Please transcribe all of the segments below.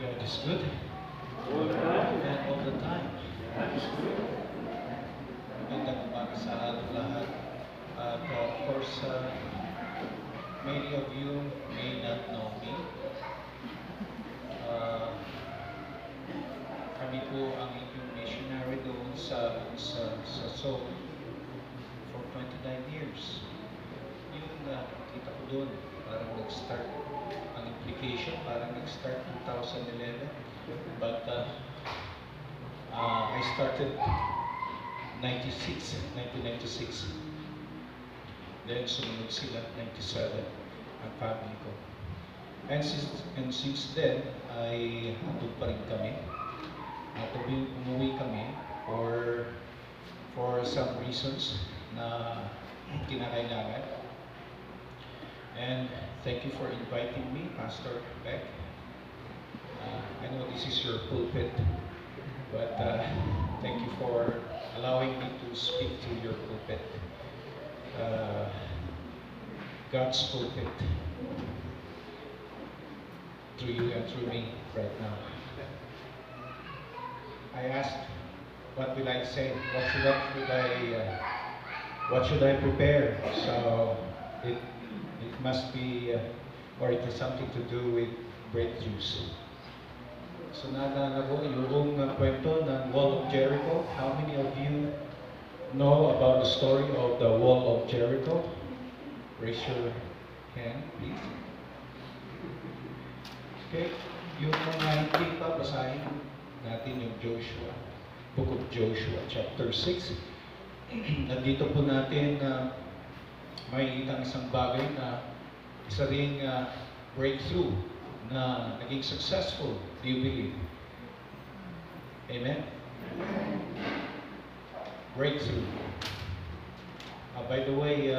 God is good. All the time. And all the time. God is good. Magandang umaga sa ating lahat. At of course, many of you may not know me. Uh, Kami po ang inyong missionary doon sa Seoul for 29 years. Yung kita ko doon, parang nag-start ang implication, parang nag-start 2011. But I started 1996. Then sumunod sila, 97, ang family ko. And since then, ay andun pa rin kami. Umuwi kami for some reasons na kinakailangan. And thank you for inviting me, Pastor Beck. I know this is your pulpit, but thank you for allowing me to speak to your pulpit. God's pulpit through you and through me right now. I asked, what will I say? What should I prepare? So it must be, or it has something to do with breakthroughs. So naalala ko yung kwento ng Wall of Jericho. How many of you know about the story of the Wall of Jericho? Raise your hand, please. Okay, yung mga hindi pa, basahin natin yung Joshua, Book of Joshua, chapter 6. Nandito po natin makikita ang isang bagay na isa ring breakthrough na naging successful. Do you believe? Amen? Breakthrough. By the way,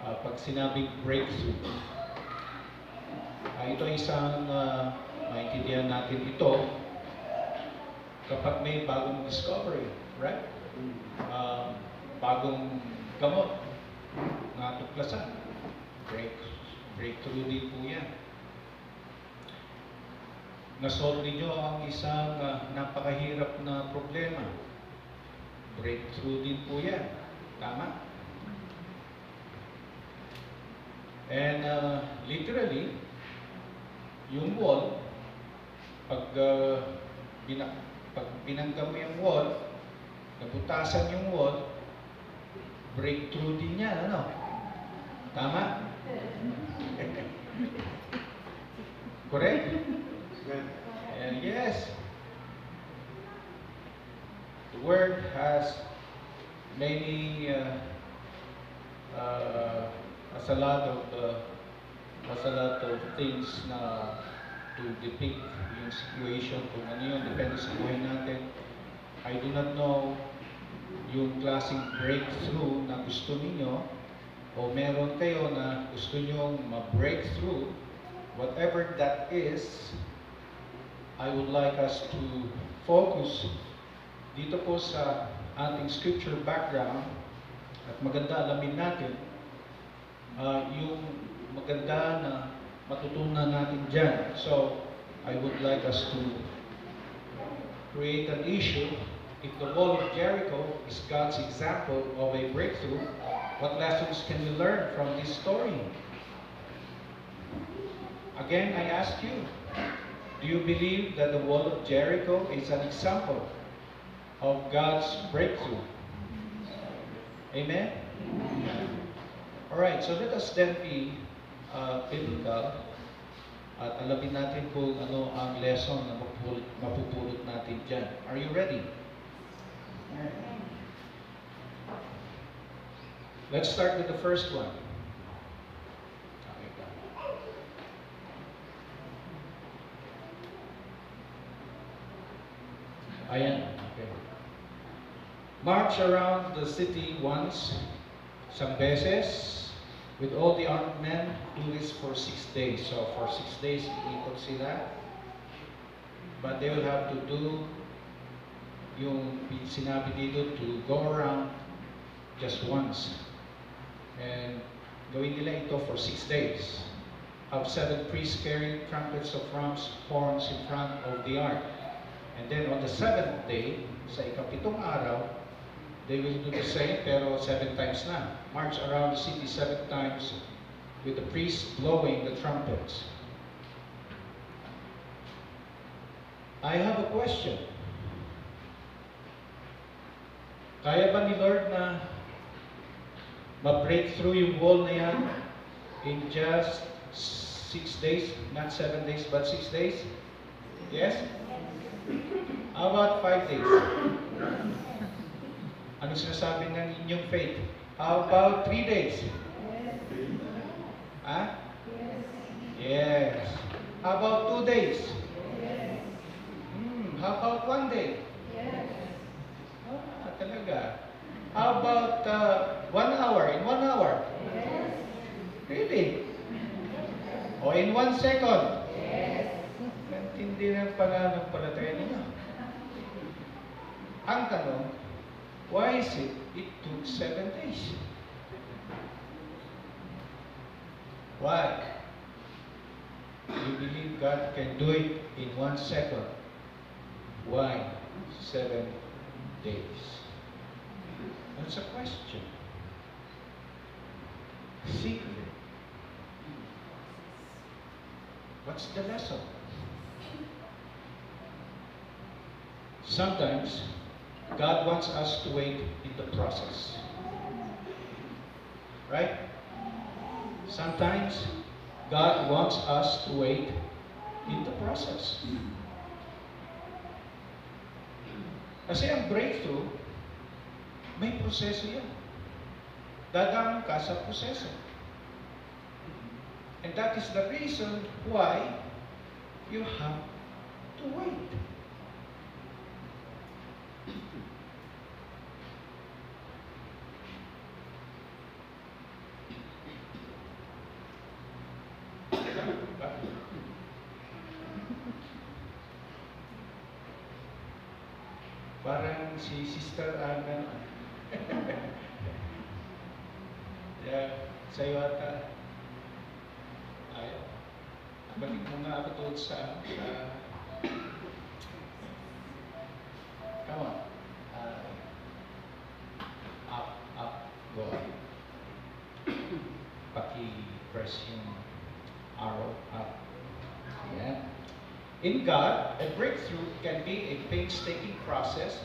pag sinabing breakthrough, ito ay isang maintindihan natin ito kapag may bagong discovery, right? Bagong gamot na tuklasan. Breakthrough din po yan. Nasolve ninyo ang isang napakahirap na problema. Breakthrough din po yan. Tama? And literally, yung wall, pag binanggam mo yung wall, nabutasan yung wall, breakthrough din yan, ano? Tama? Correct? Yes. The word has many, has a lot of things na to depict yung situation, kung ano yun, depende sa buhay natin. I do not know yung klaseng breakthrough na gusto ninyo o meron kayo na gusto nyong ma-breakthrough. Whatever that is, I would like us to focus dito po sa ating scripture background at maganda alamin natin yung maganda na matutunan natin dyan. So, I would like us to create an issue. If the Wall of Jericho is God's example of a breakthrough, what lessons can we learn from this story? Again, I ask you, do you believe that the Wall of Jericho is an example of God's breakthrough? Amen? Alright, so let us then be biblical at alamin natin kung ano ang lesson na mapupulot natin dyan. Are you ready? Let's start with the first one. Ayan. Okay. March around the city once, isang beses, with all the armed men, do this for 6 days. So for 6 days, ikot sila. But they will have to do yung sinabi dito to go around just once. And gawin nila ito for 6 days. have 7 priests carrying trumpets of ram's horns in front of the ark. And then on the 7th day, sa ikapitong araw, they will do the same, pero 7 times na. March around the city 7 times with the priests blowing the trumpets. I have a question. Kaya ba ni Lord na ma-break through yung wall na yan in just 6 days? Not 7 days, but 6 days? Yes? How about 5 days? Ano sinasabi ng inyong faith? How about 3 days? Huh? Yes. How about 2 days? How about 1 day? Talaga. How about 1 hour? In 1 hour? Really? O in 1 second? Hindi ng pananampalataya ninyo. Ang tanong, why is it took 7 days? Why? You believe God can do it in 1 second. Why 7 days? That's a question. Secret. What's the lesson? Sometimes, God wants us to wait in the process. Right? Sometimes, God wants us to wait in the process. Kasi ang breakthrough, may proseso yan. Dadaan ka sa proseso. And that is the reason why you have to wait. Parang si Sister Ana. Yeah, sa'yo ata. Ay, balik mo nga ako doon sa come on. Up, go up. Paki-press yung arrow up. Yeah. In God, a breakthrough can be a painstaking process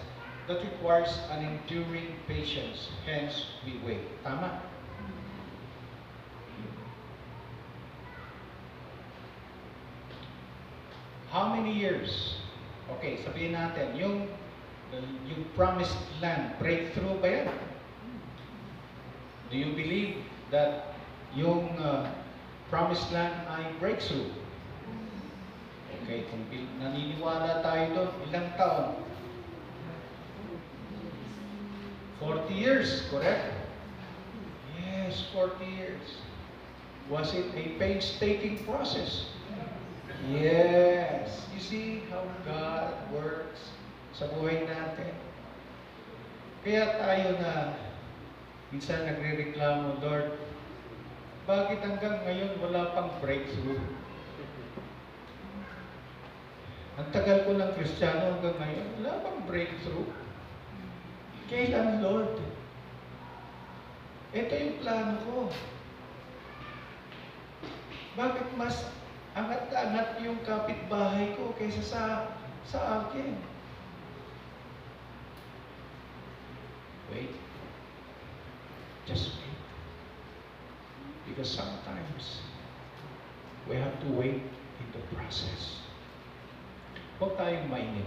that requires an enduring patience. Hence, we wait. Tama? How many years? Okay, sabihin natin, yung promised land, breakthrough ba yan? Do you believe that yung promised land ay breakthrough? Okay, kung naniniwala tayo doon, ilang taon? 40 years, correct? Yes, 40 years. Was it a painstaking process? Yes. You see how God works sa buhay natin. Kaya tayo na minsan nagre-reklamo, Lord, bakit hanggang ngayon wala pang breakthrough? Ang tagal ko ng Kristiyano hanggang ngayon, wala pang breakthrough. Kailan, Lord? Ito yung plano ko. Bakit mas angat-angat yung kapitbahay ko kaysa sa akin? Wait. Just wait. Because sometimes, we have to wait in the process. Huwag tayong mainip.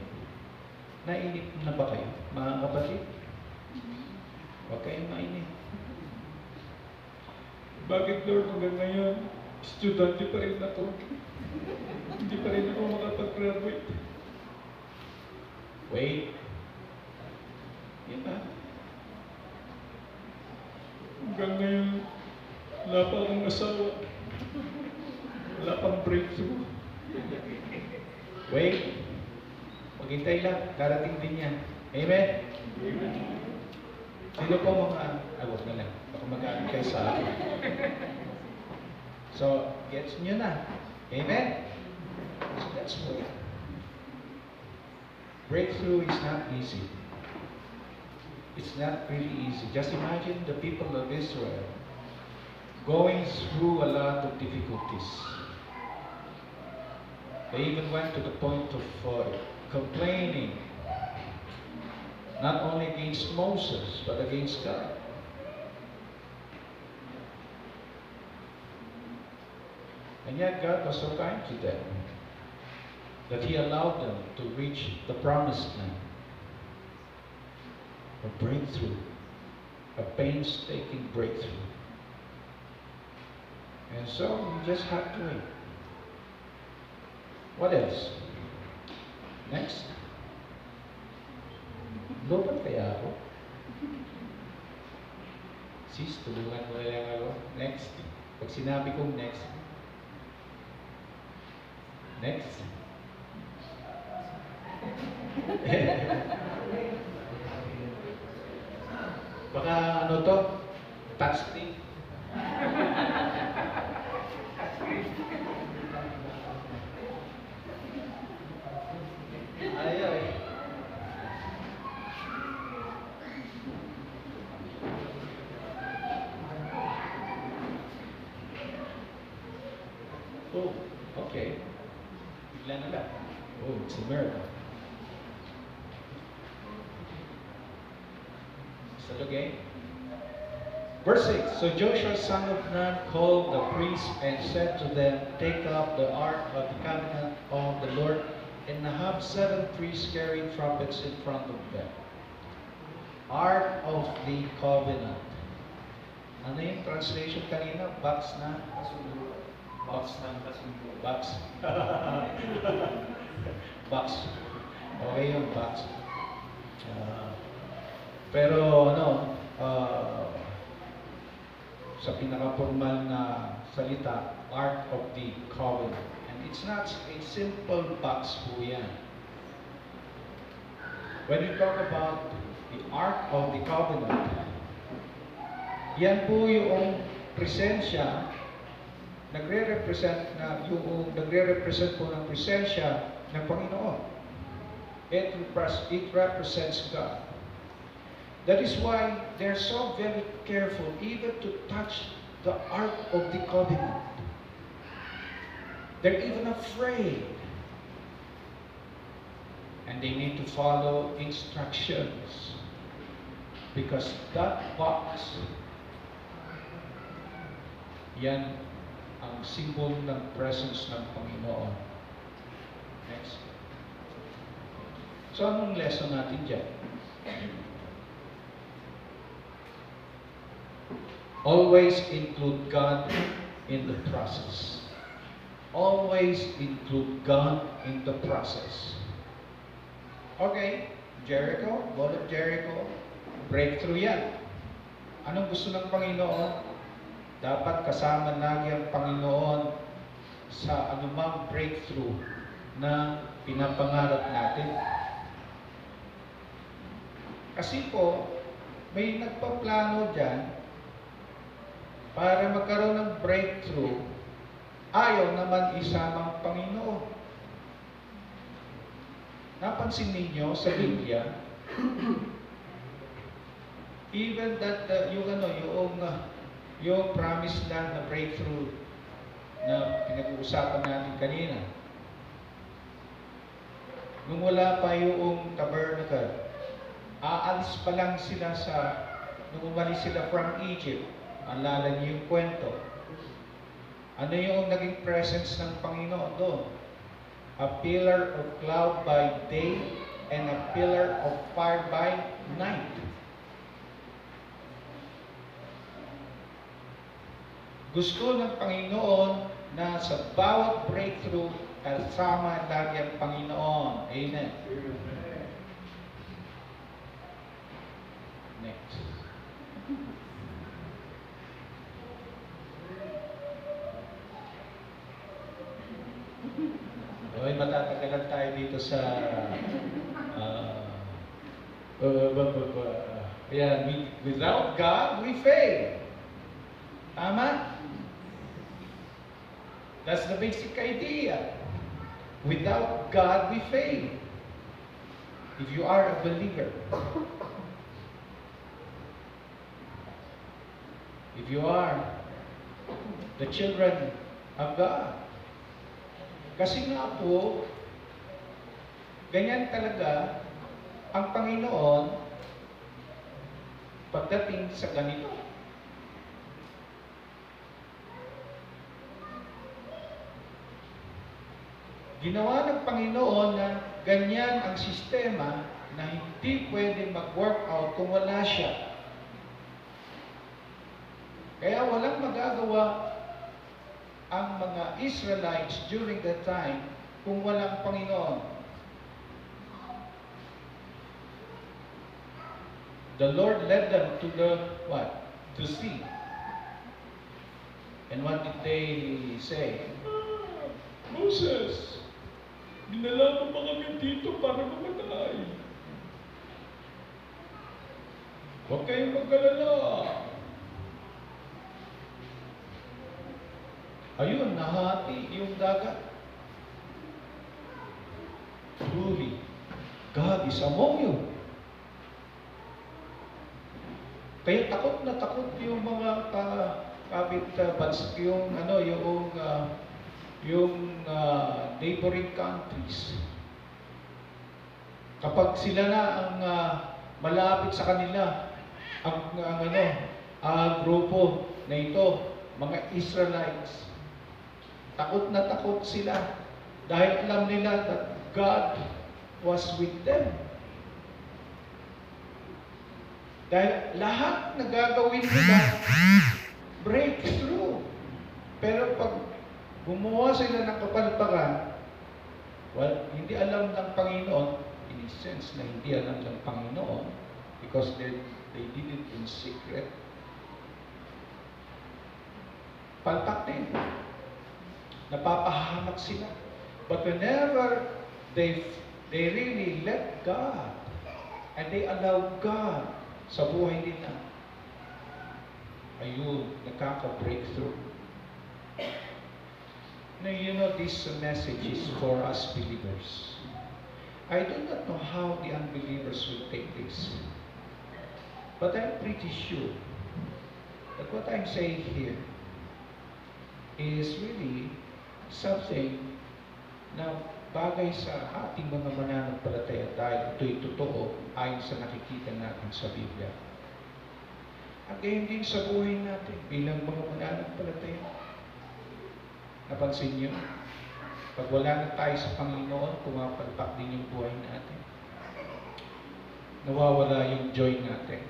Nainip na ba kayo, mga kapatid? Huwag kayong mainip. Bakit, Lord, hanggang ngayon, estudyante pa rin ako. Hindi pa rin ako makapag-graduate. Wait. Diba? Hanggang ngayon, wala pa akong asawa. Wala pang breakthrough. Wait. Maghintay lang, darating din yan. Amen? Amen. Sino po mga, wag na lang, baka mag-aamin kayo sa akin. So, gets nyo na. Amen? So let's pray. Breakthrough is not easy. It's not really easy. Just imagine the people of Israel going through a lot of difficulties. They even went to the point of complaining, not only against Moses, but against God. And yet God was so kind to them that He allowed them to reach the promised land. A breakthrough, a painstaking breakthrough. And so you just have to wait. What else? Next. Lobat kaya ako? Sis, tulungan mo na lang ako. Next. Pag sinabi kong next. Next. Baka ano to? Touchscreen. Ayaw eh. Oh, okay. Bigla na lang. Oh, it's a miracle. Is that okay? Verse 6. So Joshua son of Nun called the priests and said to them, take up the ark of the covenant of the Lord and have 7 priests carrying trumpets in front of them. Ark of the Covenant. Ano yung translation kanina? Box na? Box na? Box. Box. Okay yung box. Pero ano, sa pinaka-formal na salita, Ark of the Covenant. And it's not a simple box po yan. When you talk about the Ark of the Covenant, yan po yung presensya, nagre-represent po ng presensya ng Panginoon. It represents God. That is why they're so very careful even to touch the Ark of the Covenant. They're even afraid. And they need to follow instructions. Because that box, yan ang symbol ng presence ng Panginoon. Next. So anong lesson natin dyan? Always include God in the process. Always include God in the process. Okay, Jericho, wall of Jericho, breakthrough yan. Anong gusto ng Panginoon? Dapat kasama lagi ang Panginoon sa anumang breakthrough na pinapangarap natin. Kasi po, may nagpaplano dyan para magkaroon ng breakthrough, ayaw naman isamang Panginoon. Napansin ninyo sa Biblia, even that yung promised land na breakthrough na pinag-uusapan natin kanina, nung wala pa yung tabernacle, aalis pa lang sila nung umalis sila from Egypt. Alala niyo yung kwento. Ano yung naging presence ng Panginoon doon? A pillar of cloud by day and a pillar of fire by night. Gusto ng Panginoon na sa bawat breakthrough, kasama lagi ang Panginoon. Amen. Next. Okay, matatagalan tayo dito sa without God, we fail. Tama? That's the basic idea. Without God, we fail. If you are a believer. If you are the children of God. Kasi nga po, ganyan talaga ang Panginoon pagdating sa ganito. Ginawa ng Panginoon na ganyan ang sistema na hindi pwede mag-workout kung wala siya. Kaya walang magagawa ang mga Israelites during that time kung walang Panginoon. The Lord led them to the what? To sea. And what did they say? Moses, dinala mo ba kami dito para mamatay? Huwag kayong mag-alala. Ayun, nahati yung dagat. Truly, God is among you. Kaya takot na takot yung mga neighboring countries. Kapag sila na ang malapit sa kanila, ang grupo na ito, mga Israelites, takot na takot sila dahil alam nila that God was with them. Dahil lahat na gagawin nila, breakthrough. Pero pag gumawa sila ng kapalpakan, well, hindi alam ng Panginoon, in a sense na hindi alam ng Panginoon, because they did it in secret, palpak din. Napapahamak sila. But whenever they really let God, and they allow God sa buhay nila, ayun, nakaka-breakthrough. Now, you know, this message is for us believers. I do not know how the unbelievers will take this. But I'm pretty sure that what I'm saying here is really something na bagay sa ating mga mananampalataya dahil ito'y totoo ayon sa nakikita natin sa Biblia. At gayon din sa buhay natin bilang mga mananampalataya. Napansin niyo? Pag wala na tayo sa Panginoon, pumapalpak din yung buhay natin. Nawawala yung joy natin.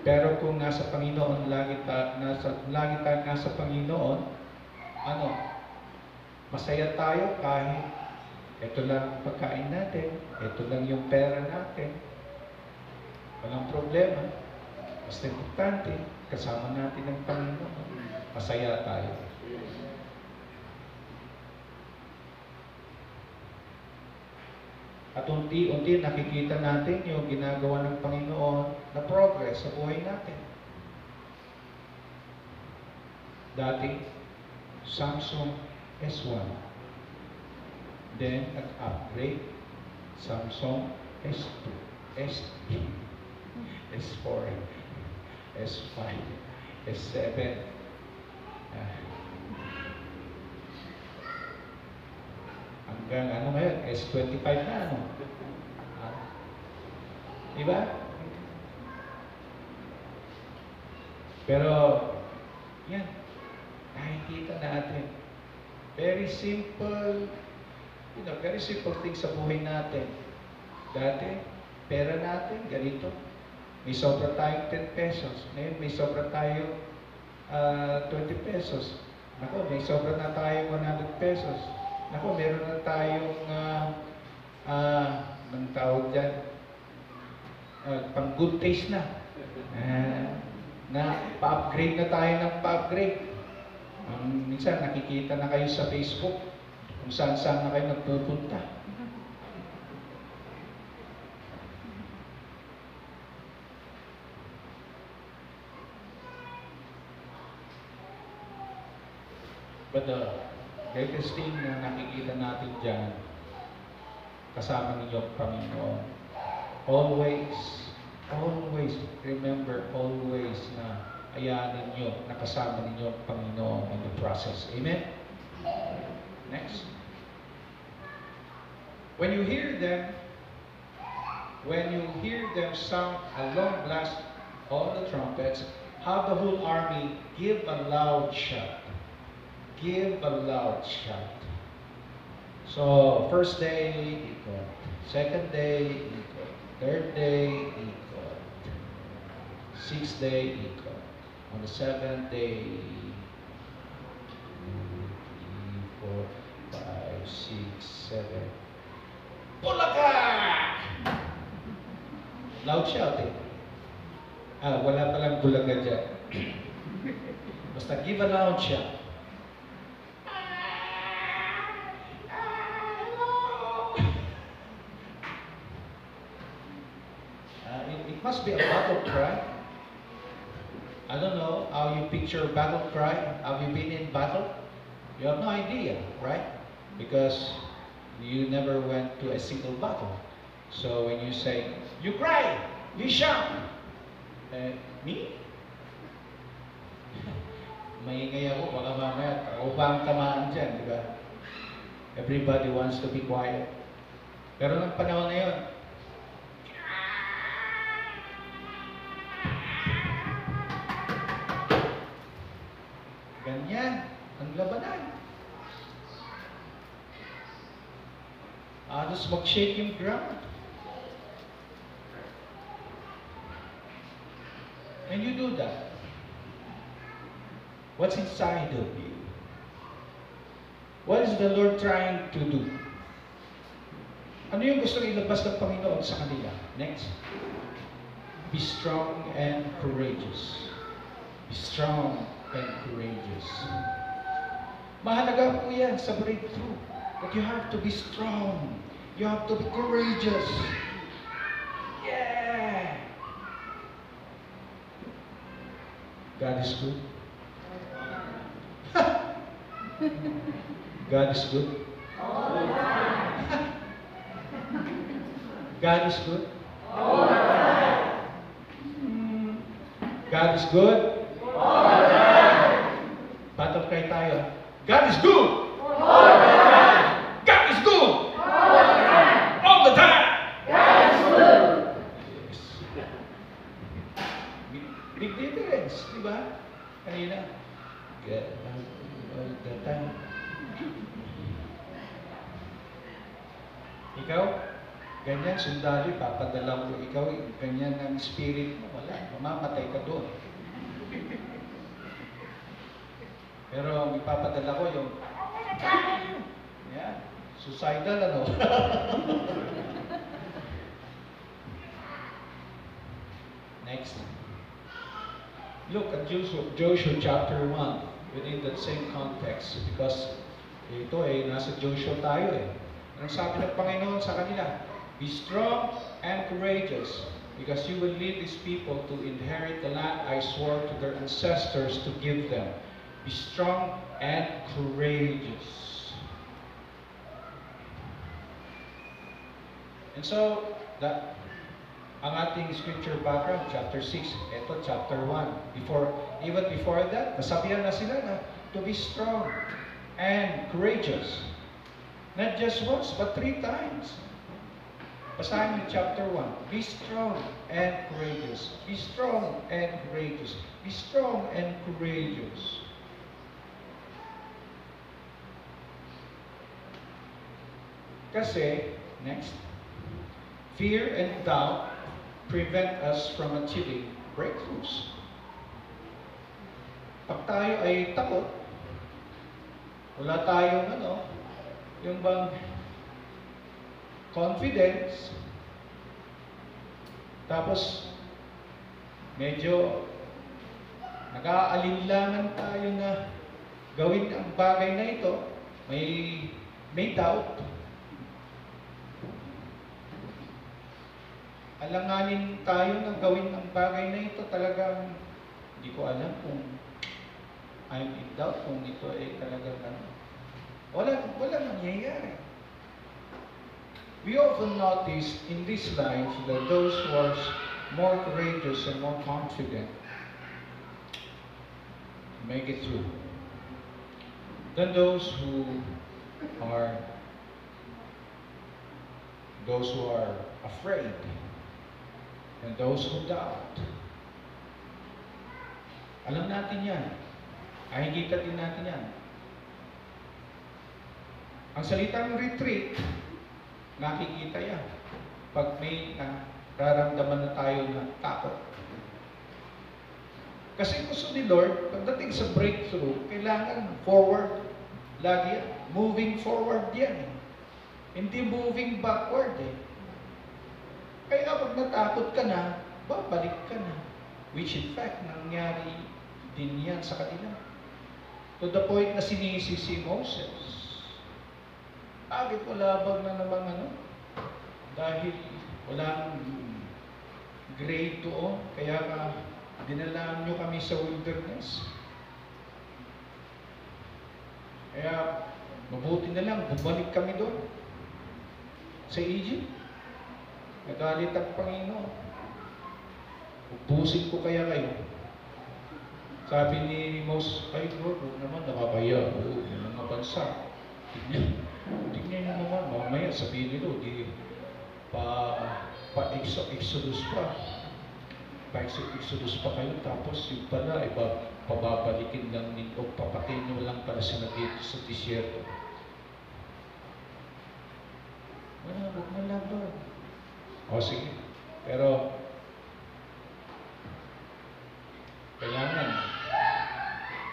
Pero kung nasa Panginoon, lagi tayo nasa Panginoon, masaya tayo kahit ito lang pagkain natin, ito lang yung pera natin. Walang problema. Basta importante, kasama natin ang Panginoon. Masaya tayo. At unti-unti nakikita natin yung ginagawa ng Panginoon na progress sa buhay natin. Dati, Samsung S1. Then, nag-upgrade, Samsung S2, S3, S4, S5, S7. Hanggang ngayon, S25 na Diba? Pero, yan, nakikita natin. Very simple, very simple things sa buhay natin. Dati, pera natin, ganito. May sobra tayong 10 pesos. Ngayon, may sobra tayong 20 pesos. Ako, may sobra na tayong 100 pesos. Ako, meron na tayong ng tawag dyan, pang good taste na. Na pa-upgrade na tayo ng pa-upgrade. Minsan nakikita na kayo sa Facebook kung saan-saan na kayo nagpupunta. But the greatest thing na nakikita natin dyan, kasama ninyo ang Panginoon. Always, remember always na ayanin ninyo, nakasama ninyo ang Panginoon in the process. Amen? Next. When you hear them sound a long blast on the trumpets, have the whole army give a loud shout. Give a loud shout. So, first day, ikot. Second day, ikot. Third day, ikot. Sixth day, ikot. On the seventh day, 3, 4, 5, 6, 7. Bulaga! Loud shouting. Wala palang bulaga dyan. Basta give a loud shout. It must be a battle cry. I don't know how you picture a battle cry. Have you been in battle? You have no idea, right? Because you never went to a single battle. So when you say, you cry, you shout. Me? Maingay ako, baka mamaya, ako ba ang tamaan dyan, di ba? Everybody wants to be quiet. Pero ng panahon na yun, ganyan ang labanan. Halos mag-shake yung ground. And you do that. What's inside of you? What is the Lord trying to do? Ano yung gusto ilabas ng Panginoon sa kanila? Next. Be strong and courageous. Be strong and courageous. Mahalaga po yan sa breakthrough. But you have to be strong. You have to be courageous. Yeah! God is good. God is good. All the time. God is good. All the time. God is good. All the time. Battle cry tayo. God is good. All the time. God is good. All the time. All the time. God is good. Big difference, di ba? Kanina. God all the time. Ikaw, ganyan, sundalo, papadala ko ikaw, ganyan ang spirit mo, wala, mamamatay ka doon. Pero ang ipapadala ko yung, yan, suicidal ano. Next. Look at Joshua chapter 1 within that same context because ito nasa Joshua tayo Ang sabi ng Panginoon sa kanila, be strong and courageous because you will lead these people to inherit the land I swore to their ancestors to give them. Be strong and courageous. And so, ang ating scripture background, chapter 6, ito chapter 1. Even before that, nasabihan na sila na to be strong and courageous. Not just once, but 3 times. Basahin niyo chapter 1. Be strong and courageous. Be strong and courageous. Be strong and courageous. Kasi, next, fear and doubt prevent us from achieving breakthroughs. Pag tayo ay takot, wala tayong yung bang confidence, tapos medyo nag-aalinlangan tayo na gawin ang bagay na ito, may doubt. Alanganin tayo na gawin ang bagay na ito, talagang hindi ko alam kung I'm in doubt kung ito ay talagang ano. Wala nangyayari. We often notice in this life that those who are more courageous and more confident make it through than those who are afraid and those who doubt. Alam natin yan. Nakikita din natin yan. Ang salitang retreat, nakikita yan. Pag may nararamdaman na tayo na takot. Kasi gusto ni Lord, pagdating sa breakthrough, kailangan forward. Lagi yan. Moving forward yan. Hindi moving backward eh. Kaya pag natakot ka na, babalik ka na. Which in fact, nangyari din yan sa kanila. To the point na sinisi si Moses. Bakit wala bang na namang ano? Dahil walang grade doon, kaya dinalaan nyo kami sa wilderness. Kaya mabuti na lang, bumalik kami doon. Sa Egypt. Nagalit ang Panginoon. Ubusin ko kaya kayo. Sabi ni Moses, ay Lord, huwag naman nakakaya. Oo, yung mga bansa. Tignan nyo naman, mamaya sabihin nilo, di pa-exodus pa. Pa-exodus pa kayo, tapos yung pala, pababalikin lang ninyo, papatayin nyo lang para sila dito sa disyerto. Wala, huwag mo lang doon. O sige, pero kailangan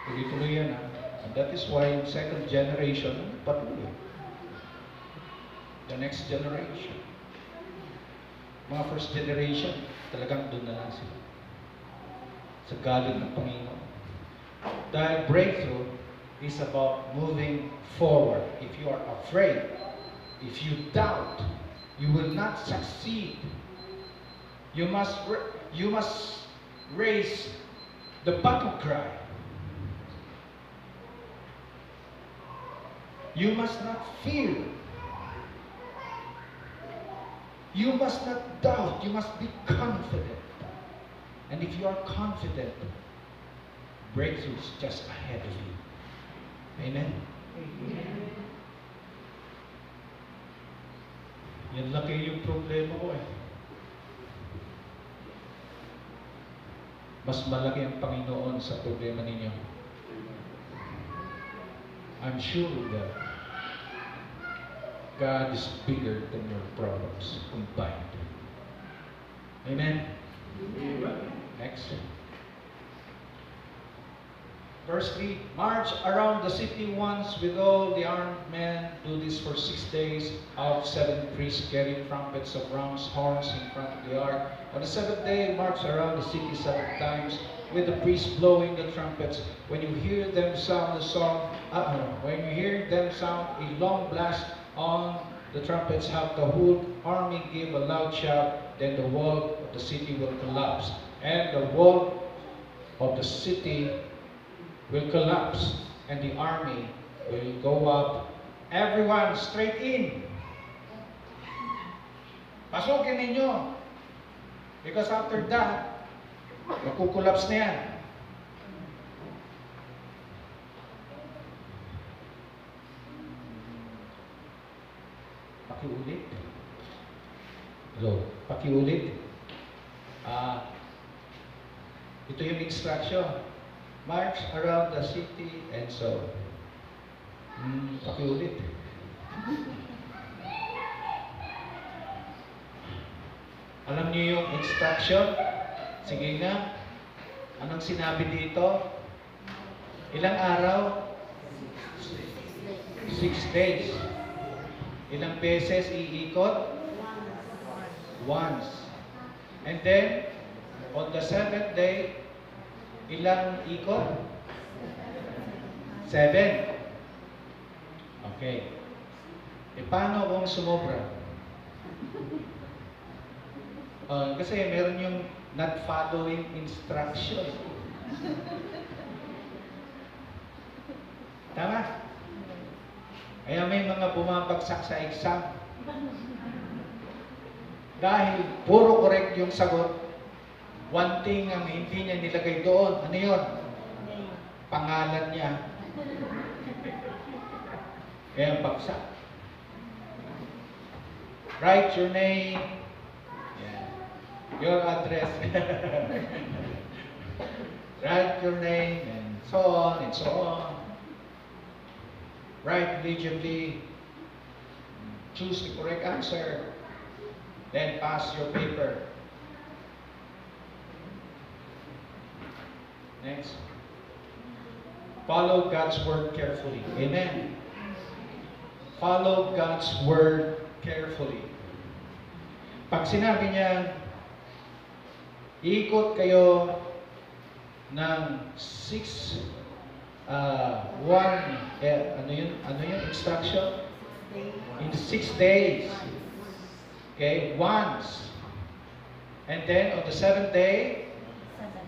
tuloy-tuloy yan. And that is why second generation patuloy. The next generation. Mga first generation, talagang doon na lang sila. Sa galing ng Panginoon. Dahil breakthrough is about moving forward. If you are afraid, if you doubt, you will not succeed. You must raise the battle cry. You must not fear. You must not doubt. You must be confident. And if you are confident, breakthrough is just ahead of you. Amen? Amen. Yan laki yung problema ko eh. Mas malaki ang Panginoon sa problema ninyo. I'm sure that God is bigger than your problems combined. Amen? Amen. Next. Verse 3, march around the city once with all the armed men. Do this for 6 days. Out 7 priests carrying trumpets of ram's horns in front of the ark. On the 7th day, march around the city 7 times with the priests blowing the trumpets. When you hear them sound a long blast on the trumpets, have the whole army give a loud shout. Then the wall of the city will collapse, and the wall of the city will collapse, and the army will go up. Everyone, straight in. Pasukin ninyo. Because after that, makukulapse na yan. Pakiulit. Hello. Pakiulit. Ito yung instruction. March around the city and so. Pakiulit. Alam niyo yung instruction? Sige nga. Anong sinabi dito? Ilang araw? 6 days. Ilang beses iikot? Once. And then, on the 7th day, ilang ikot? 7. Okay. E paano kung sumobra? Kasi meron yung not following instruction. Tama? Kaya may mga bumabagsak sa exam. Dahil puro correct yung sagot, one thing ang hindi niya nilagay doon. Ano yun? Pangalan niya. Kaya bagsak. Write your name, yeah, your address, write your name, and so on and so on. Write legibly, choose the correct answer, then pass your paper. Next. Follow God's word carefully. Amen. Follow God's word carefully. Pag sinabi niya, ikot kayo ng 6 instruction? In 6 days. Okay, once. And then on the 7th day,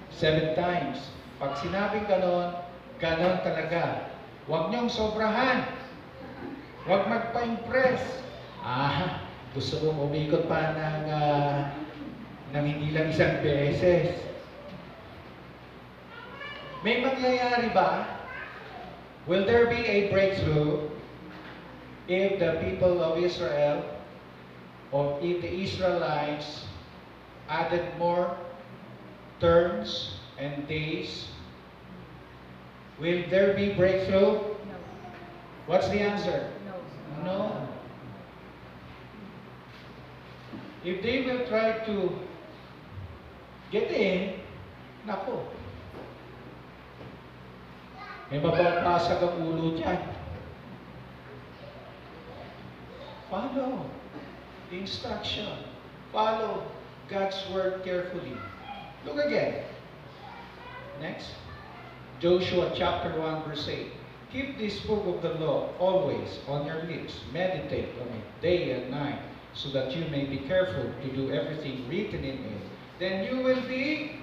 7 times. Pag sinabing ganon, ganon talaga. Huwag niyong sobrahan. Huwag magpa-impress. Gusto kong umikot pa ng hindi lang isang beses. May mangyayari ba? Will there be a breakthrough if the people of Israel or if the Israelites added more terms and days? Will there be breakthrough? No. What's the answer? No. No. If they will try to get in, nako. May mababasag ang ulo dyan. Follow the instruction. Follow God's word carefully. Look again. Next. Joshua chapter 1 verse 8. Keep this book of the law always on your lips. Meditate on it day and night, so that you may be careful to do everything written in it. Then you will be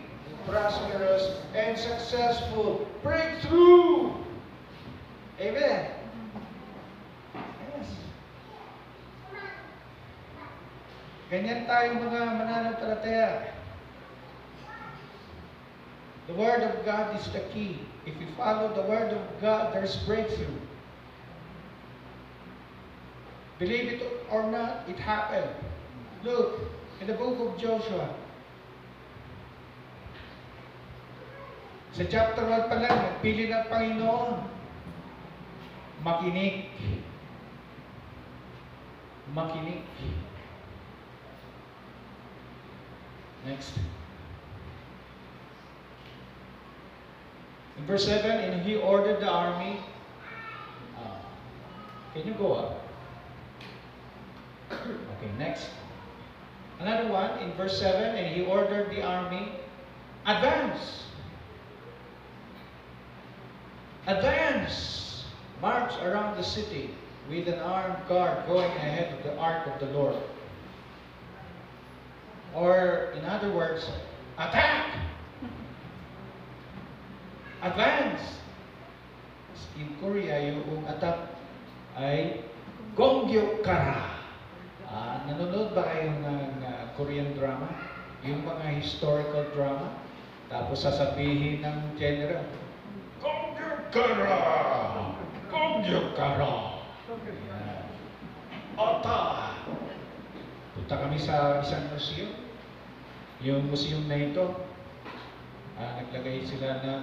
prosperous and successful. Breakthrough! Amen. Yes. Ganyan tayo mga mananampalataya. The Word of God is the key. If you follow the Word of God, there's breakthrough. Believe it or not, it happened. Look, in the book of Joshua, sa chapter 1 pa lang, nagpili ng Panginoon. Makinig. Makinig. Next. In verse 7, and he ordered the army. Can you go up? Okay, next. Another one, in verse 7, and he ordered the army, advance! Advance! March around the city with an armed guard going ahead of the ark of the Lord. Or, in other words, attack! Advance! In Korea, yung attack ay Gonggyo-kara. Nanonood ba kayo ng Korean drama? Yung mga historical drama? Tapos sasabihin ng general, Gonggyo-kara! Gonggyo-kara! Ota! Punta kami sa isang museum. Yung museum na ito, naglagay sila ng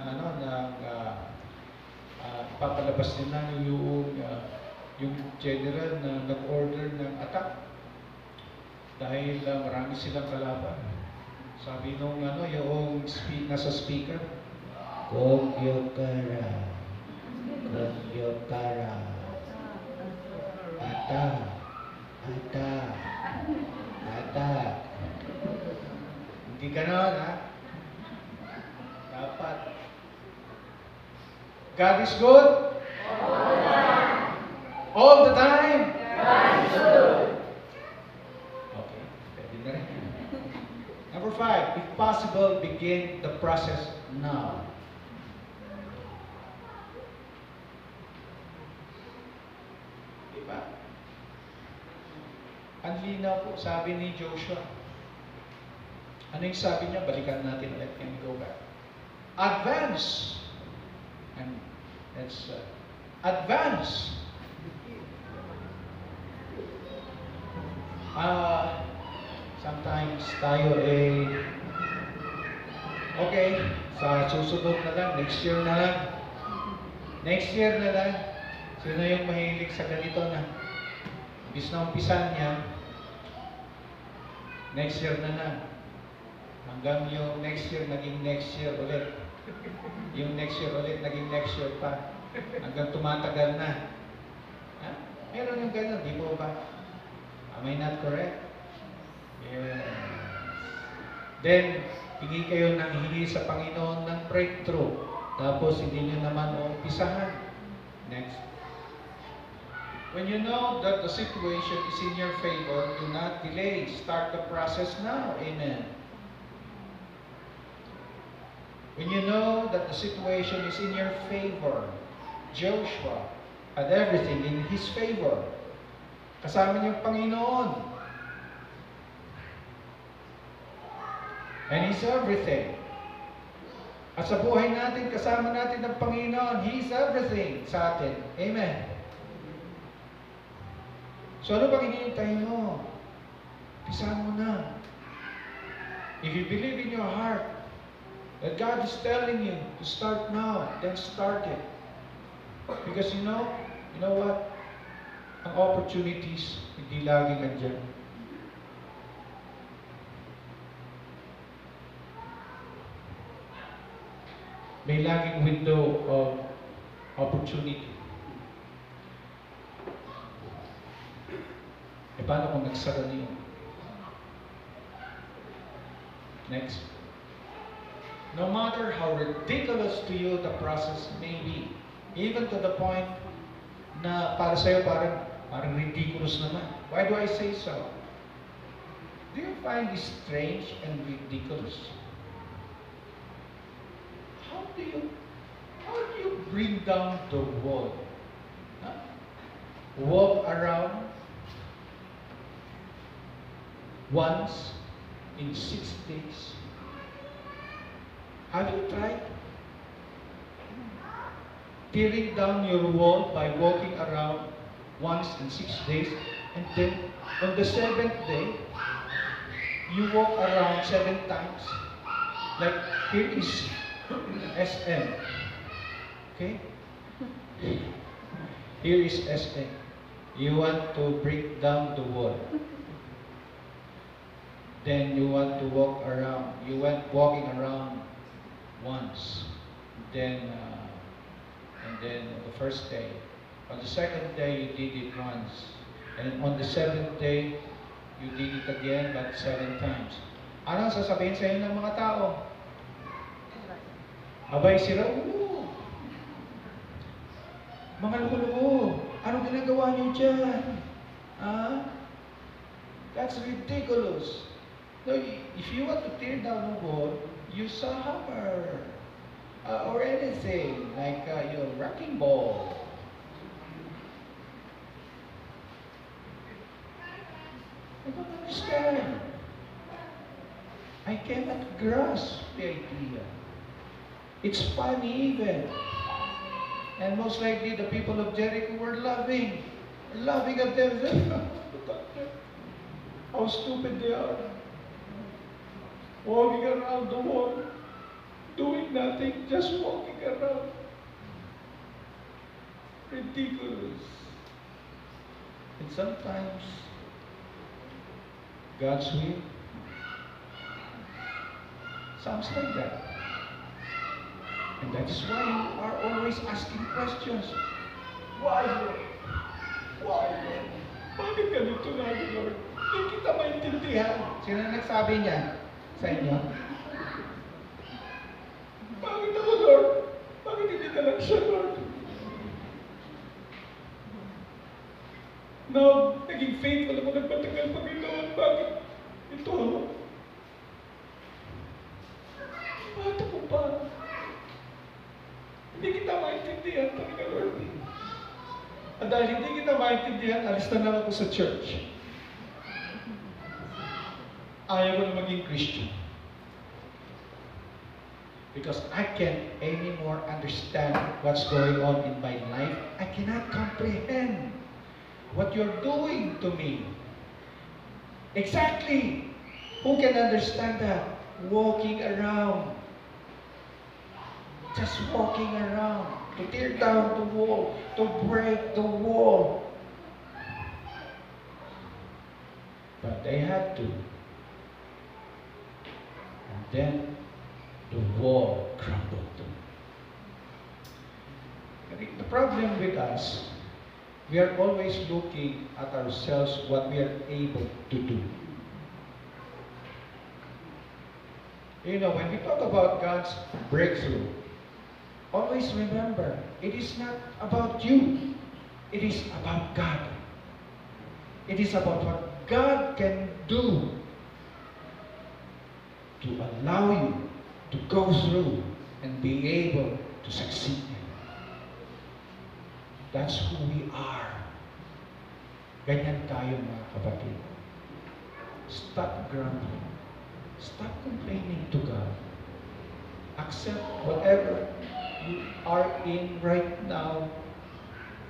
papalabas nila yung general na nag-order ng attack dahil marami silang kalaban. Sabi nung yung nasa speaker, Gonggyo-kara, Gonggyo-kara, attack, attack, attack. Hindi ganon, ha? Dapat. God is good? All the time? God is good. Okay, pwede na rin. Number 5, if possible, begin the process now. Ang linaw po, sabi ni Joshua. Ano yung sabi niya? Balikan natin. Let me go back. Advance. And let's advance. Sometimes tayo okay, sa susunod na lang, next year na lang. Next year na lang. Sino yung mahilig sa ganito na? Bis na umpisan niya, next year na lang. Hanggang yung next year, naging next year ulit. Yung next year ulit, naging next year pa. Hanggang tumatagal na. Ha? Meron yung gano'n, di po ba? Am I not correct? Yes. Then, hingi kayo ng hingi sa Panginoon ng breakthrough. Tapos, hindi nyo naman umpisahan. Next. When you know that the situation is in your favor, do not delay. Start the process now. Amen. When you know that the situation is in your favor, Joshua had everything in his favor. Kasama niyo ang Panginoon. And He's everything. At sa buhay natin, kasama natin ang Panginoon. He's everything sa atin. Amen. So ano bang hinihintay mo? Pisahan mo na. If you believe in your heart that God is telling you to start now, then start it. Because you know what? Ang opportunities, hindi laging andyan. May laging window of opportunity. E paano kung nagsara niyo? Next. No matter how ridiculous to you the process may be, even to the point na para sa'yo parang ridiculous naman. Why do I say so? Do you find this strange and ridiculous? How do you bring down the wall? Huh? Walk around once in 6 days. Have you tried tearing down your wall by walking around once in 6 days, and then on the 7th day, you walk around 7 times? Like, here is SM. Okay? Here is SM. You want to break down the wall. Then you want to walk around. You went walking around once. Then, and then the first day. On the second day, you did it once. And on the 7th day, you did it again, but 7 times. Ano ang sasabihin sa inyo ng mga tao? Abay, sira ulo. Mga lulo, anong ginagawa niyo dyan? That's ridiculous. No, if you want to tear down a wall, use a hammer or anything like your wrecking ball. I don't understand. I cannot grasp the idea. It's funny even. And most likely the people of Jericho were laughing at them. How stupid they are. Walking around the wall, doing nothing, just walking around. Ridiculous. And sometimes, God's will sounds like that. And that is why you are always asking questions. Why, Lord? Why, Lord? Bakit ganito lagi, Lord? Hindi kita maintindihan. Sino nagsabi niya sa inyo? Bakit ako, Lord? Bakit hindi ka lang siya, Lord? Now, naging faithful ako nagpatagal, Panginoon. Bakit ito? Bakit ako pa? Hindi kita maintindihan, Panginoon. At dahil hindi kita maintindihan, alis na lang ako sa church. ayaw ko na maging Christian. Because I can't anymore understand what's going on in my life. I cannot comprehend what you're doing to me. Exactly. Who can understand that? Walking around. Just walking around. To tear down the wall. To break the wall. But they had to. And then the wall crumbled. The problem with us, we are always looking at ourselves what we are able to do. You know, when we talk about God's breakthrough, always remember, it is not about you. It is about God. It is about what God can do to allow you to go through and be able to succeed. That's who we are. Ganyan tayo mga kapatid. Stop grumbling. Stop complaining to God. Accept whatever you are in right now.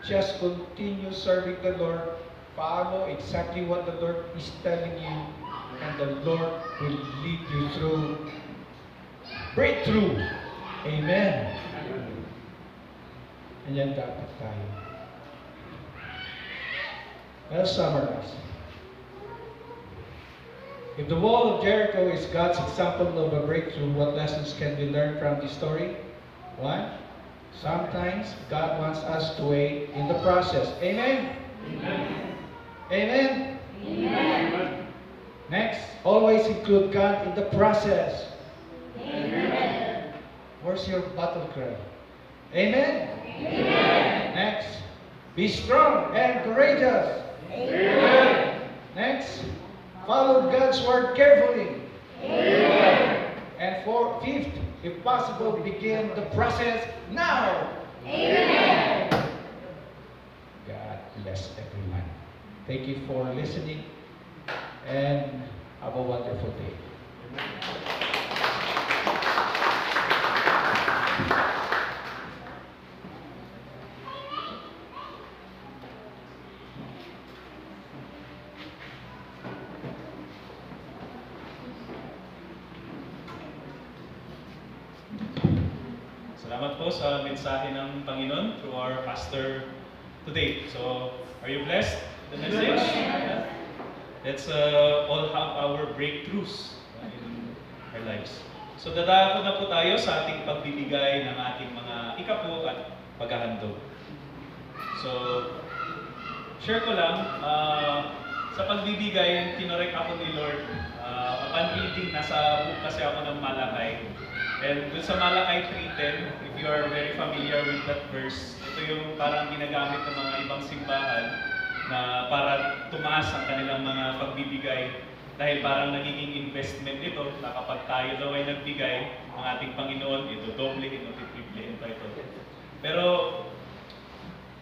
Just continue serving the Lord. Follow exactly what the Lord is telling you. And the Lord will lead you through breakthrough. Amen. And yan dapat tayo. Let's summarize. If the wall of Jericho is God's example of a breakthrough, what lessons can we learn from this story? One, sometimes God wants us to wait in the process. Amen? Amen. Amen? Amen. Next, always include God in the process. Amen. Where's your battle cry? Amen? Amen. Next, be strong and courageous. Amen. Next, follow God's word carefully. Amen. And fifth, if possible, begin the process now. Amen. God bless everyone. Thank you for listening and have a wonderful day. Salamat po sa mensahe ng Panginoon through our pastor today. So, are you blessed? The message? Yeah. Let's all have our breakthroughs in our lives. So, dadako na po tayo sa ating pagbibigay ng ating mga ikapo at paghahandog. So, share ko lang, sa pagbibigay, kinorek ako ni Lord. Upon reading, nasa book kasi ako ng Malakay. And dun sa Malakay 3:10, if you are very familiar with that verse, ito yung parang ginagamit ng mga ibang simbahan na para tumaas ang kanilang mga pagbibigay dahil parang nagiging investment ito na kapag tayo daw ay nagbigay ng ating Panginoon, ito doble, ito triple, ito. Pero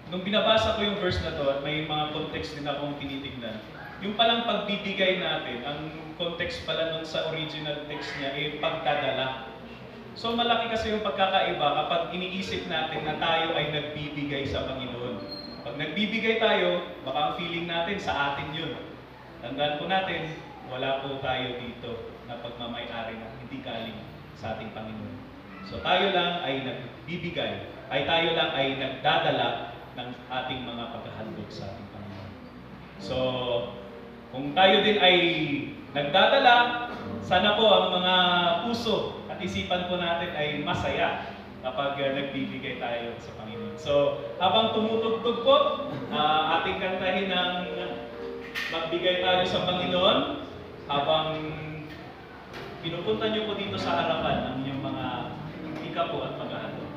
nung binabasa ko yung verse na to at may mga context din akong tinitignan, yung palang pagbibigay natin, ang context pala nun sa original text niya ay pagdadala. So malaki kasi yung pagkakaiba kapag iniisip natin na tayo ay nagbibigay sa Panginoon. Pag nagbibigay tayo, baka ang feeling natin sa atin yun. Tandaan po natin, wala po tayo dito na pagmamay-ari na hindi galing sa ating Panginoon. So tayo lang ay nagbibigay, tayo lang ay nagdadala ng ating mga paghahandog sa ating Panginoon. So, kung tayo din ay nagdadala, sana po ang mga puso at isipan po natin ay masaya kapag nagbibigay tayo sa Panginoon. So, habang tumutugtog po, ating kantahin ng magbigay tayo sa Panginoon, habang pinupunta niyo po dito sa harapan ang inyong mga ikapo at paghahandog.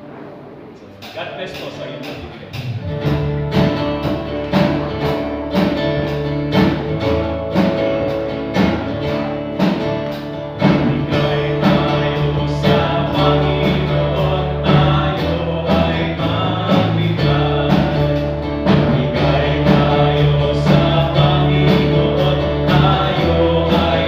So, God bless po sa inyong magbigay. Tayo ay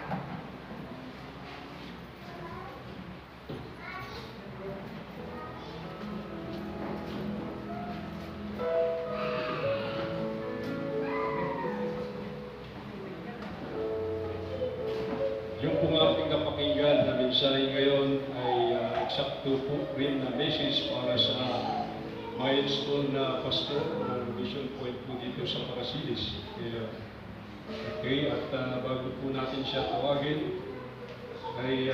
Yung pong ating napakinggan na mensahe ngayon ay eksakto po rin na message para sa milestone na pastor ng Vision Point po dito sa Parasilis. Okay, at bago po natin siya tawagin, ay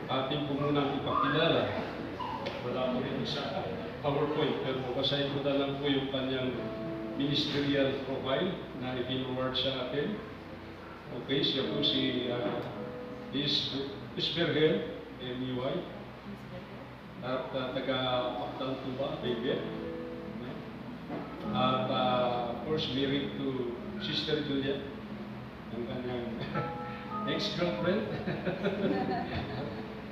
ating po munang ipakilala. Wala po rin sa PowerPoint, pero basahin ko na lang po yung kanyang ministerial profile na i-forward sa atin. Okay, siya po si Isbergel, M.E.Y. At taga-Paktan Tuba, Baby. At of course, married to Sister Julia, ang kanyang ex-girlfriend.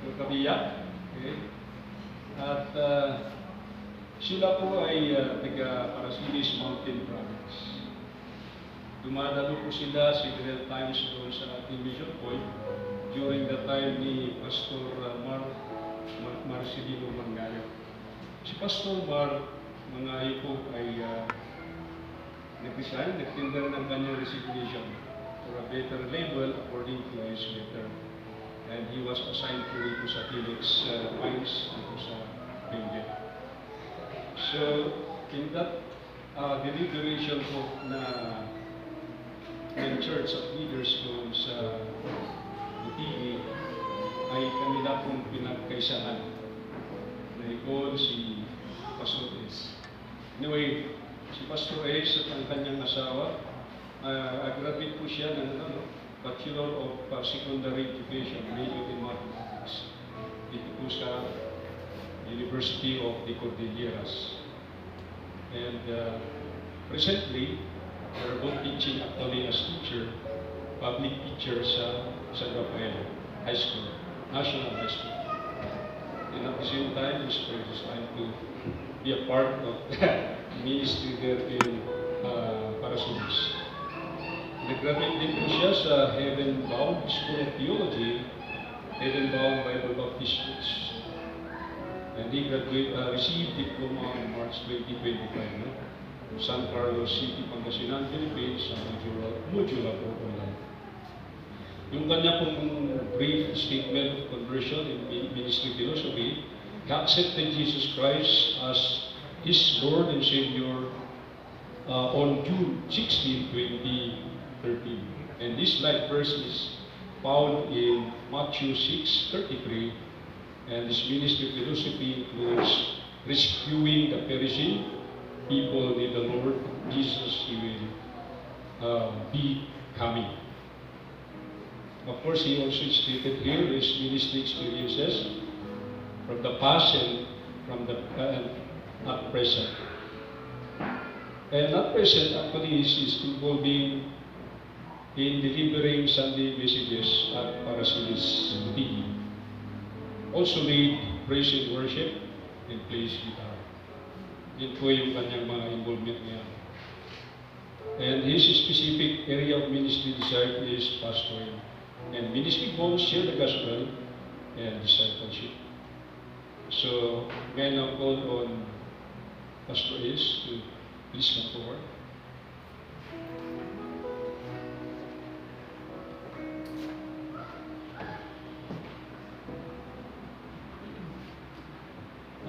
Yung kabiyak. Okay. At sila po ay taga-Parasilis Mountain Province. Dumadalo po sila several times doon sa ating Vision Point during the time ni Pastor Marcelino Mangayo. Si Pastor Mar Mangayo po ay nag-resign, nagtender ng kanyang resignation for a better label according to his letter. And he was assigned to rito sa Felix Mines dito sa Benguet. So, in that deliberation po na ng Church of Leaders doon sa Butigi ay kanila pong pinagkaisahan na ikaw si Pastor S. Anyway, si Pastor S at ang kanyang asawa, graduate po siya ng Bachelor of Secondary Education, major in Mathematics, dito po sa University of the Cordilleras. And recently, they're both teaching actually as teacher, public teacher sa San Rafael High School, National High School. And at the same time, it's time to be a part of the ministry there in Parasilis. Nag-graduate din po siya sa Heaven Bound School of Theology, Heaven Bound Bible Baptist Church. And he received diploma on March 2025, no? San Carlos City, Pangasinan, Philippines, sa Modula Program. Yung kanya pong brief statement of conversion in ministry philosophy, he accepted Jesus Christ as his Lord and Savior on June 16, 2013. And this life verse is found in Matthew 6:33, and this ministry philosophy includes rescuing the perishing people with the Lord Jesus. He will be coming. Of course, he also stated here his ministry experiences from the past and from the at present. And at present, actually, is involving in delivering Sunday messages at Parasilis TV. Also lead praise and worship and plays guitar. Yun po yung kanyang mga involvement niya. And his specific area of ministry desire is pastoring. And ministry goals share the gospel and discipleship. So, may I now call on Pastor Is to please come forward.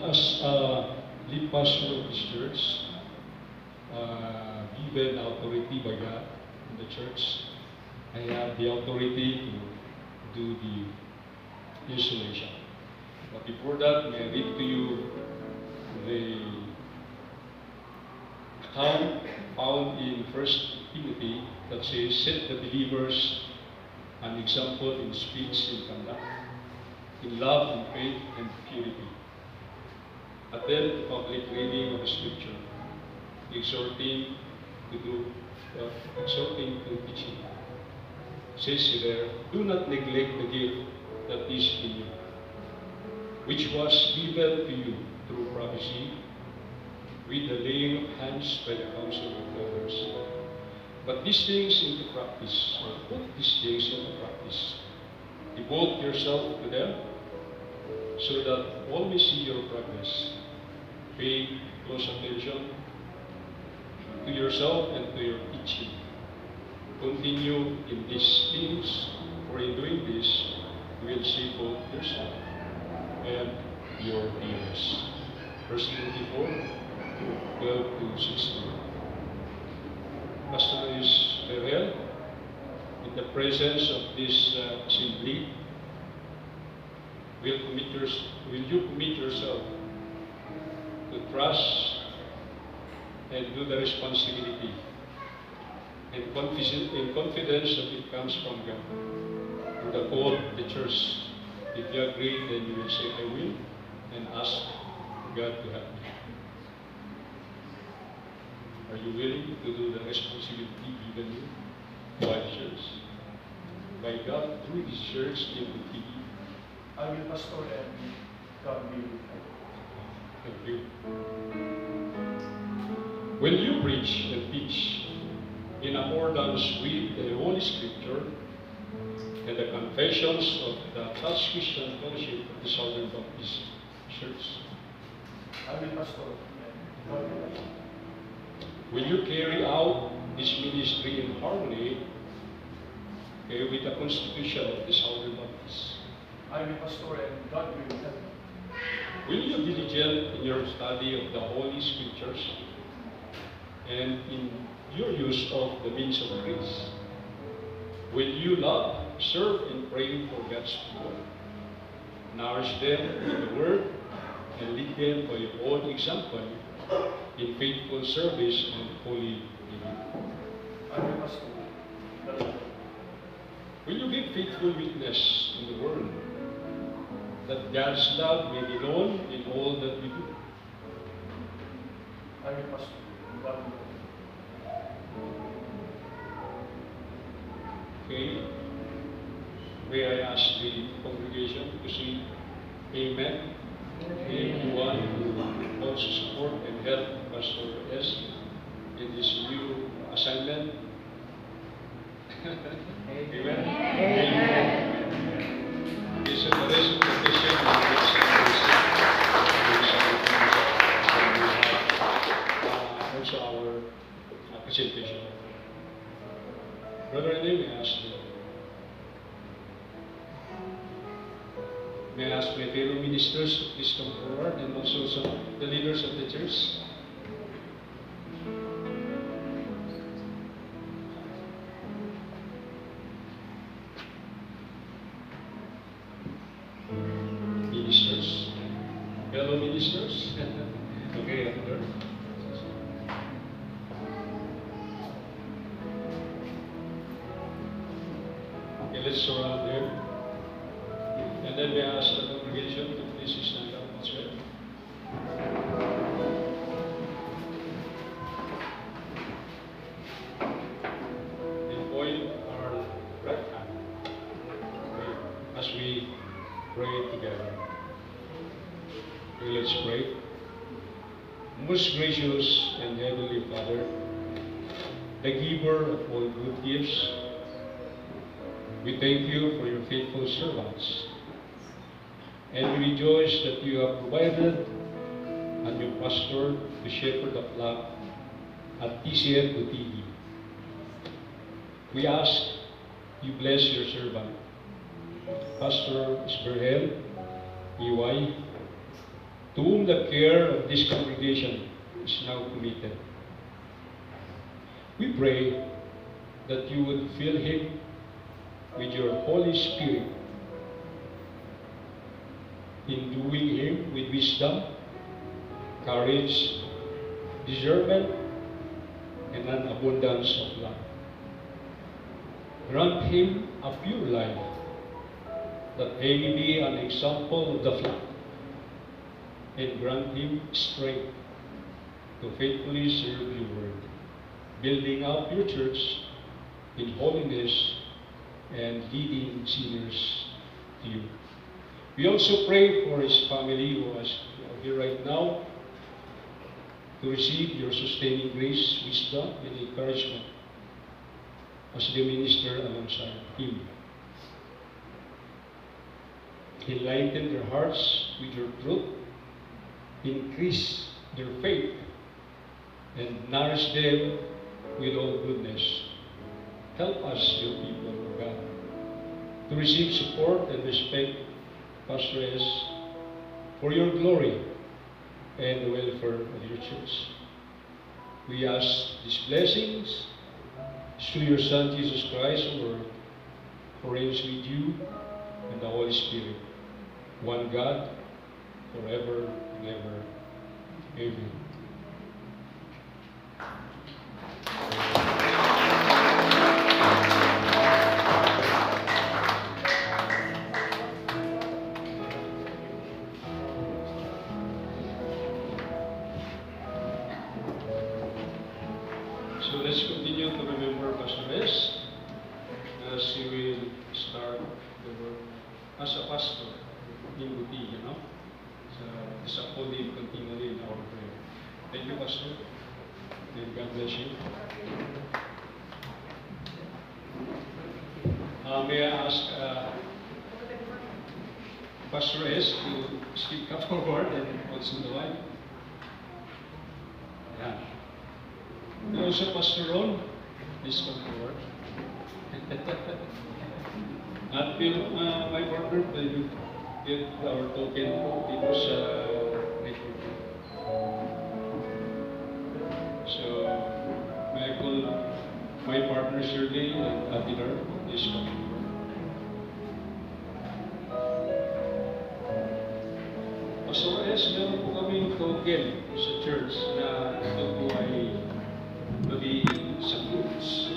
As lead pastor of this church, given authority by God in the church, I have the authority to do the installation. But before that, may I read to you the account found in 1 Timothy that says, set the believers an example in speech and conduct, in love and faith and purity. Attend the public reading of the scripture, exhorting to teaching. Says there, do not neglect the gift that is in you, which was given to you through prophecy, with the laying of hands by the counsel of others. But these things into practice, or put these things into practice, Devote yourself to them so that all may see your progress. Pay close attention to yourself and to your teaching. Continue in these things, for in doing this, you will save both yourself and your hearers. Verse 24, 12 to 16. Pastor Israel, in the presence of this assembly, will you commit yourself to trust and do the responsibility and confidence that it comes from God to the call of the church? If you agree, then you will say, I will, and ask God to help me. Are you willing to do the responsibility given you by the church, by God through this church in the TV? I will pastor and God will help. Thank you. When you preach and teach in accordance with the Holy Scripture and the confessions of the Church Christian Fellowship of the Southern Baptist Church, I will pastor and God will help. will you carry out this ministry in harmony with the Constitution of the Southern Baptist? I will pastor and God will help. Will you be diligent in your study of the Holy Scriptures and in your use of the means of grace? Will you love, serve, and pray for God's people? Nourish them with the Word and lead them by your own example in faithful service and holy living. I will pastor. God will help. Will you give faithful witness in the world that God's love may be known in all that we do? I will pastor. God will help. Okay. May I ask the congregation to say Amen? Anyone who wants to support and help Pastor S in this new assignment? Amen? Amen. Okay, so the rest of the session also our presentation. Brother Lee, may I ask my fellow ministers to please come forward, and also some of the leaders of the church. Ministers, fellow ministers. Okay, Elder. Okay, let's surround them. And then we ask the congregation to please stand up as well. And point our right hand as we pray together. Okay, let's pray. Most gracious and heavenly Father, the giver of all good gifts, we thank you for your faithful servants. And we rejoice that you have provided a new pastor to shepherd the flock at TCF Butigi. We ask you bless your servant, Pastor Isberhel EY, to whom the care of this congregation is now committed. We pray that you would fill him with your Holy Spirit, enduing him with wisdom, courage, discernment, and an abundance of love. Grant him a pure life, that he may be an example of the flock, and grant him strength to faithfully serve your word, building up your church in holiness and leading sinners to you. We also pray for his family who is here right now, to receive your sustaining grace, wisdom, and encouragement as they minister alongside him. Enlighten their hearts with your truth. Increase their faith and nourish them with all goodness. Help us, your people, O God, to receive support and respect, Pastor S, for your glory and the welfare of your church. We ask these blessings through your Son, Jesus Christ, O Lord, who reigns with you and the Holy Spirit, one God, forever and ever. Amen. So let's continue to remember Pastor S as he will start the work as a pastor in Buti, you know. So let's uphold him continually in our prayer. Thank you, Pastor. And God bless you. May I ask Pastor S to speak up forward and also the wife? Yeah. And also Pastor Ron, please come forward. At my partner, will you get our token dito sa network? So, may I call my partner Shirley and Aguilar, please come forward. Pastor S, meron po kami token sa church na ito po ay magiging sa fruits.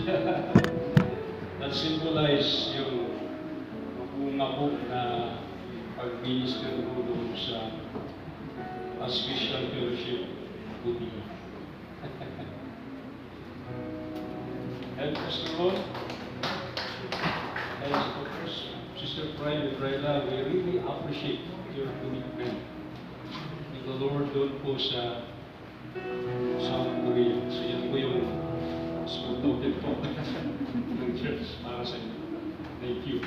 That symbolize yung bunga po na pag-minister mo doon sa Archbishop Fellowship Buti. And Pastor Ron, and of course, Sister Pride and Bryla, we really appreciate your commitment. May the Lord doon po sa South Korea. So yan po yung small token po ng church para sa inyo. Thank you.